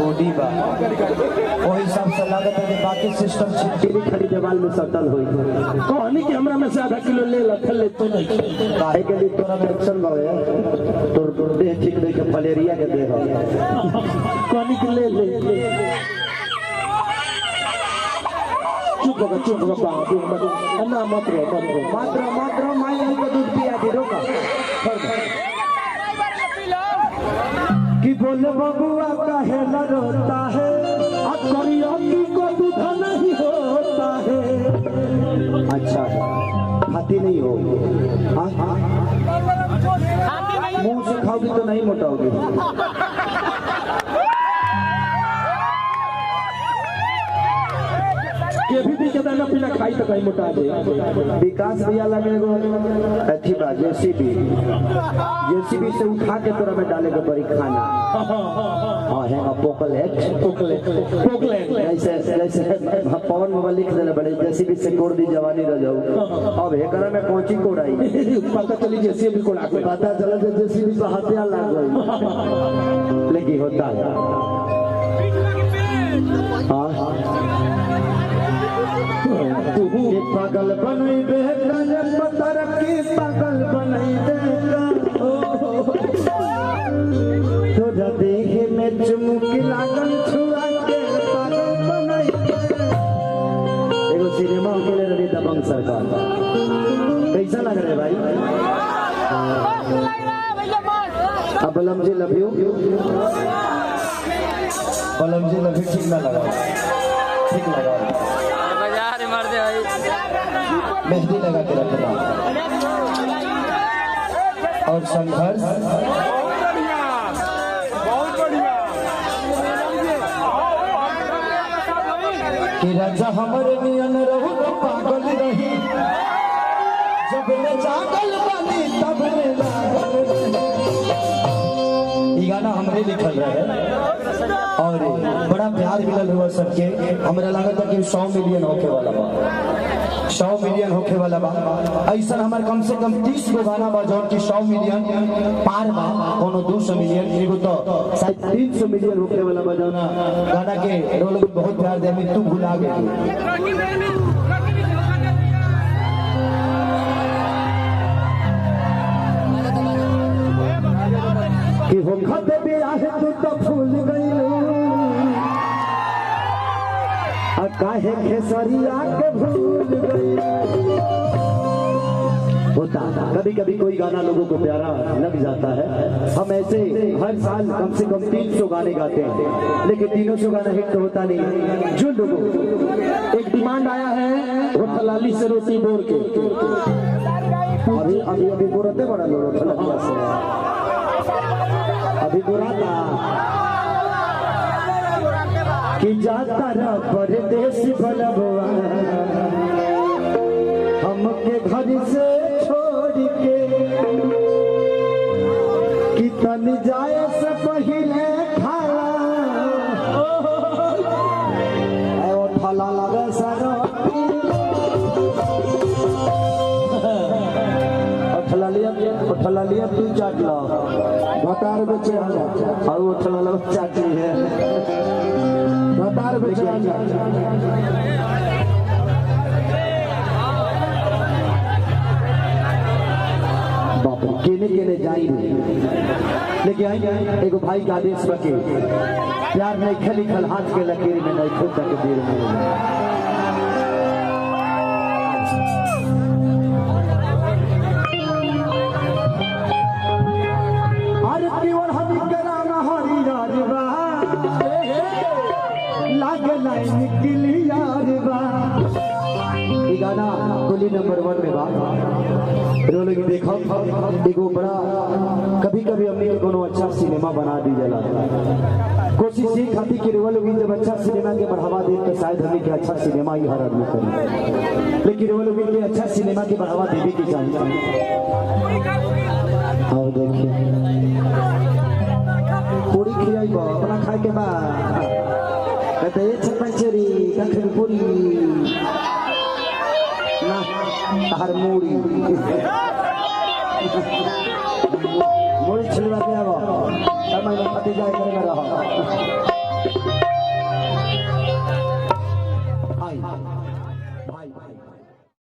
Body बा ओही हिसाब से लागत है कि बाकी सिस्टम छिटकी खड़ी देवाल में सटल होई कहनी कि हमरा में से आधा किलो ले ला ले तो नहीं काहे के लिए तोरा में एक्शन बावे तो देह ठीक नहीं के फलेरिया के देह कहनी कि ले चुप होगा बाबू ना मात्र माई को दूध पिया दे रोका कि बोले बबुआ काहे न रोता है अब करियकी को दूध नहीं होता है। अच्छा खाती नहीं हो मुंह से खाओगी तो नहीं मोटाओगी भी के दाना पीना खाई तो कहीं मोटा जाए। विकास भैया लगे अथी बा जेसीबी से उठा के तोरा में डाले के बड़ी खाना हाँ है पोकलेट जैसे पवन मोबाइल लिख देने बड़े जेसीबी से कोड़ दी जवानी रह जाऊ अब हेकरा में कोची कोड़ाई पता चली जेसीबी कोड़ा पता चला जेसीबी पे हथियार लाग गई लेकिन होता है पागल बनई दे पतर की पागल बनई दे तोरा देखे में चुमुकी लागन छुआ के पागल बनई एगो सिनेमा के लिए रही दबंग सरकार कैसा लग रहा है भाई अब बलम जी लव यू बलम जी लव यू ठीक ना लगा ठीक लगा मेहंदी लगा के रखना और संघर्ष बहुत बढ़िया कि राजा हमारे नियन रहू तो पागल रही जब ले जागल बनी तब ले लागल ये गाना हमरे लिखल रहे और बड़ा प्यार मिलल हुआ सबके हमरा लागत है कि 100 मिलियन होके वाला बा 100 मिलियन होके वाला बा ऐसा हमारे कम से कम 30 गो गाना बा जौन की 100 मिलियन पार बा कोनो 200 मिलियन एगो तो शायद 300 मिलियन होके वाला बा जौन गाना के लोग बहुत प्यार दे तू भुला गए कि हो खत बियाह तू तो फूल गइलो आ काहे खेसरिया के भूल गइलो होता कभी कभी कोई गाना लोगों को प्यारा लग जाता है हम ऐसे हर साल कम से कम 300 गाने गाते हैं लेकिन 300 गाना हिट तो होता नहीं जो लोगों एक डिमांड आया है वो थलाली से रोटी बोर के अभी बोरते बड़ा लोग थलाली से अभी बुराता कि जाता रहा परदेश बनबुआ हमके घर से छोड़ के कि तन जाए से पहले खाला ठला लगे सर ठला लिया तू चाट लो भतार बेचे और वो ठला चाटी है भतार बेचे बाप केने केने जाई लेकिन आई एगो भाई का आदेश बके प्यार नहीं खली खल हाथ के लकीर में नहीं खुद तक देर में गाना गोली नंबर 1 में बा लोग देखो एगो बड़ा कभी कभी हमने कोनो अच्छा सिनेमा बना दी जाला कोशिश ये खाती कि लोग जब अच्छा सिनेमा के बढ़ावा दे तो शायद हमें के अच्छा सिनेमा ही हर आदमी करे लेकिन वो लोग के अच्छा सिनेमा के बढ़ावा देने की चाहिए और देखिए पूरी खिलाई बा अपना खाए के बाद कहते ये छपंचरी दखन पूरी ना हर मूड़ी मूड़ी छिलवा के आवो समय में फटी जाए करेगा रहा हो